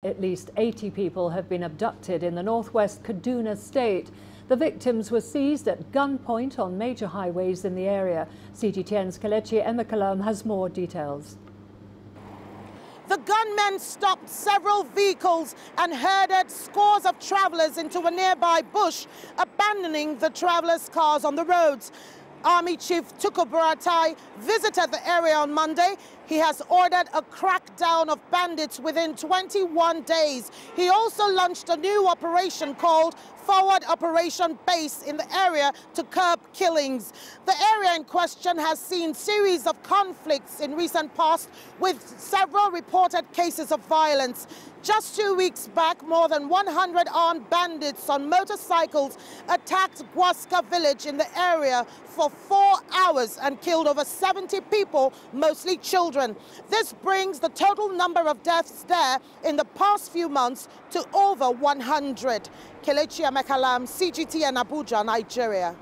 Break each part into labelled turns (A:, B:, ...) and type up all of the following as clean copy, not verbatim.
A: At least 80 people have been abducted in the northwest Kaduna State. The victims were seized at gunpoint on major highways in the area. CGTN's Kelechi Emekalam has more details.
B: The gunmen stopped several vehicles and herded scores of travelers into a nearby bush, abandoning the travelers' cars on the roads. Army Chief Tukur Buratai visited the area on Monday. He has ordered a crackdown of bandits within 21 days. He also launched a new operation called Forward Operation Base in the area to curb killings. The area in question has seen series of conflicts in recent past with several reported cases of violence. Just 2 weeks back, more than 100 armed bandits on motorcycles attacked Gwaska village in the area for 4 hours and killed over 70 people, mostly children. This brings the total number of deaths there in the past few months to over 100. Kelechi, Emekalam, CGTN, Abuja, Nigeria.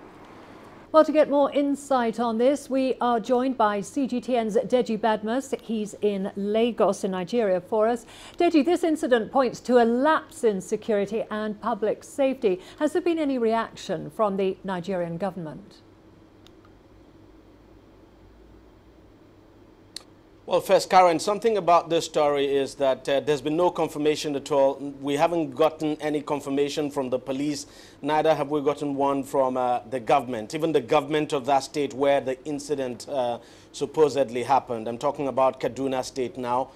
A: Well, to get more insight on this, we are joined by CGTN's Deji Badmus. He's in Lagos in Nigeria for us. Deji, this incident points to a lapse in security and public safety. Has there been any reaction from the Nigerian government?
C: Well, first, Karen, something about this story is that there's been no confirmation at all. We haven't gotten any confirmation from the police, neither have we gotten one from the government, even the government of that state where the incident supposedly happened. I'm talking about Kaduna State now.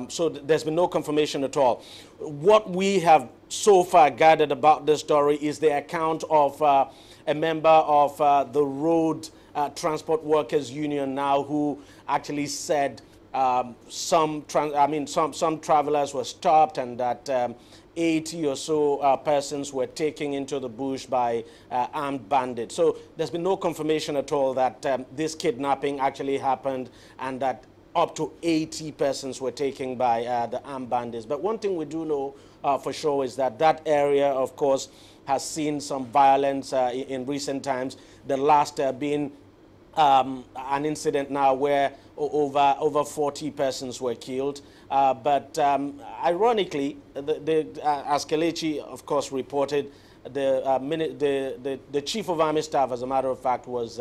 C: So there's been no confirmation at all. What we have so far gathered about this story is the account of a member of the Road Transport Workers Union now, who actually said some travelers were stopped and that 80 or so persons were taken into the bush by armed bandits. So there's been no confirmation at all that this kidnapping actually happened and that up to 80 persons were taken by the armed bandits. But one thing we do know for sure is that that area, of course, has seen some violence in recent times. The last being an incident now where over 40 persons were killed. But ironically, as Kelechi, of course, reported, the Chief of Army Staff, as a matter of fact, was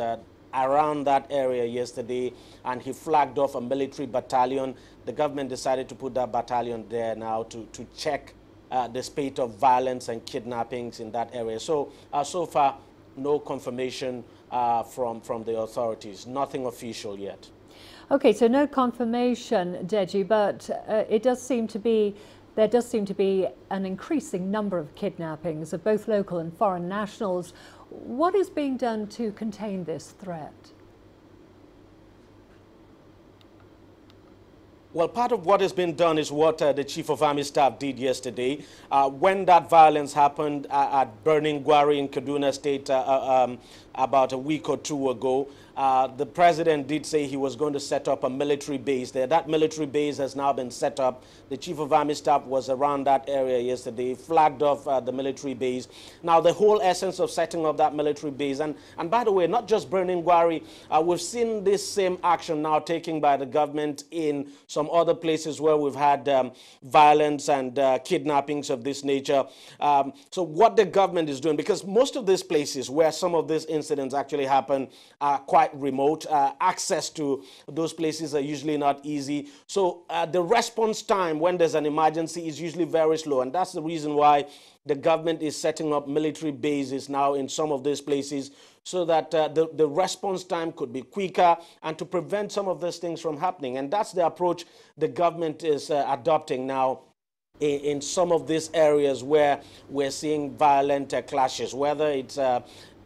C: around that area yesterday, and he flagged off a military battalion. The government decided to put that battalion there now to check the spate of violence and kidnappings in that area. So, so far, no confirmation from the authorities, nothing official yet.
A: Okay, so no confirmation, Deji, but there does seem to be an increasing number of kidnappings of both local and foreign nationals. What is being done to contain this threat?
C: Well, part of what has been done is what the Chief of Army Staff did yesterday. When that violence happened at Burning Gwari in Kaduna State about a week or two ago, the president did say he was going to set up a military base there. That military base has now been set up. The Chief of Army Staff was around that area yesterday, flagged off the military base. Now, the whole essence of setting up that military base, and by the way, not just Burning Gwari, we've seen this same action now taken by the government in some other places where we've had violence and kidnappings of this nature. So what the government is doing, because most of these places where some of these incidents actually happen are quite remote. Access to those places are usually not easy. So the response time when there's an emergency is usually very slow. And that's the reason why the government is setting up military bases now in some of these places so that the response time could be quicker and to prevent some of these things from happening. And that's the approach the government is adopting now in some of these areas where we're seeing violent clashes, whether it's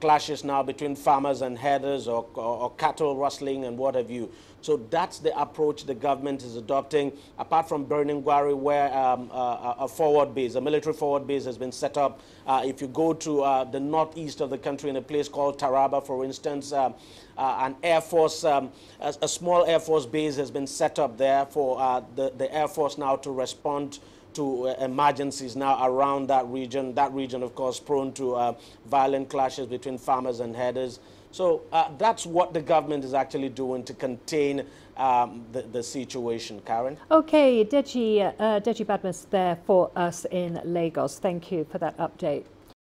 C: clashes now between farmers and herders or cattle rustling and what have you. So that's the approach the government is adopting. Apart from Burning Gwari, where a forward base, a military forward base has been set up. If you go to the northeast of the country in a place called Taraba, for instance, an Air Force, a small Air Force base has been set up there for the Air Force now to respond to emergencies now around that region. That region, of course, prone to violent clashes between farmers and herders. So that's what the government is actually doing to contain the situation, Karen.
A: Okay, Deji Badmus there for us in Lagos. Thank you for that update.